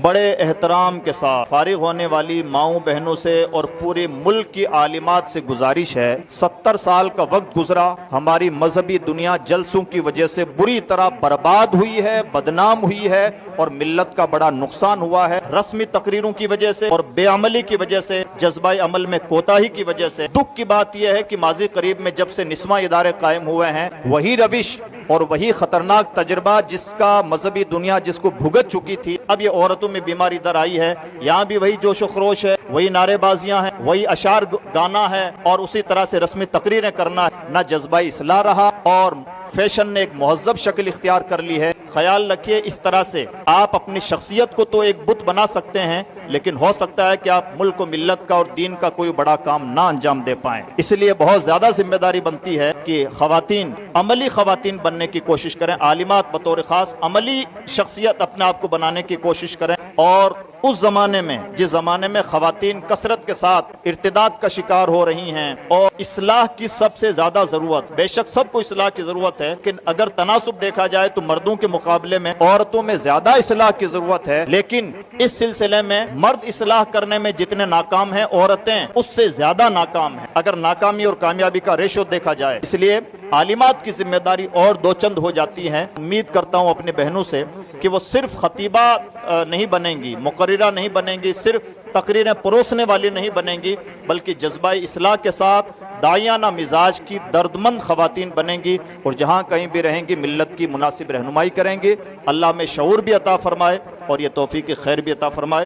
بڑے احترام کے ساتھ فارغ ہونے والی ماؤں بہنوں سے اور پورے ملک کی عالمات سے گزارش ہے، 70 سال کا وقت گزرا، ہماری مذہبی دنیا جلسوں کی وجہ سے بری طرح برباد ہوئی ہے، بدنام ہوئی ہے اور ملت کا بڑا نقصان ہوا ہے۔ رسمی تقریروں کی وجہ سے اور بے عملی کی وجہ سے، جذبہ عمل میں کوتاہی کی وجہ سے۔ دکھ کی بات یہ ہے کہ ماضی قریب میں جب سے نسواں ادارے قائم ہوئے ہیں، وہی روش اور وہی خطرناک تجربہ جس کا مذہبی دنیا جس کو بھگت چکی تھی، اب یہ عورتوں میں بیماری در آئی ہے۔ یہاں بھی وہی جوش و خروش ہے، وہی نعرے بازیاں ہیں، وہی اشعار گانا ہے اور اسی طرح سے رسمی تقریریں کرنا ہے۔ نہ جذبہ اصلاح رہا اور فیشن نے ایک مہذب شکل اختیار کر لی ہے۔ خیال رکھیے، اس طرح سے آپ اپنی شخصیت کو تو ایک بت بنا سکتے ہیں، لیکن ہو سکتا ہے کہ آپ ملک و ملت کا اور دین کا کوئی بڑا کام نہ انجام دے پائیں۔ اس لیے بہت زیادہ ذمہ داری بنتی ہے کہ خواتین عملی خواتین بننے کی کوشش کریں، عالمات بطور خاص عملی شخصیت اپنے آپ کو بنانے کی کوشش کریں۔ اور اس زمانے میں جس زمانے میں خواتین کثرت کے ساتھ ارتداد کا شکار ہو رہی ہیں اور اصلاح کی سب سے زیادہ ضرورت، بے شک سب کو اصلاح کی ضرورت ہے، لیکن اگر تناسب دیکھا جائے تو مردوں کے مقابلے میں عورتوں میں زیادہ اصلاح کی ضرورت ہے، لیکن اس سلسلے میں مرد اصلاح کرنے میں جتنے ناکام ہیں، عورتیں اس سے زیادہ ناکام ہیں اگر ناکامی اور کامیابی کا ریشو دیکھا جائے۔ اس لیے عالمات کی ذمہ داری اور دو چند ہو جاتی ہیں۔ امید کرتا ہوں اپنے بہنوں سے کہ وہ صرف خطیبہ نہیں بنیں گی، مقررہ نہیں بنیں گی، صرف تقریریں پروسنے والی نہیں بنیں گی، بلکہ جذبہ اصلاح کے ساتھ داعیانہ مزاج کی دردمند خواتین بنیں گی اور جہاں کہیں بھی رہیں گی ملت کی مناسب رہنمائی کریں گی۔ اللہ میں شعور بھی عطا فرمائے اور یہ توفیق خیر بھی عطا فرمائے۔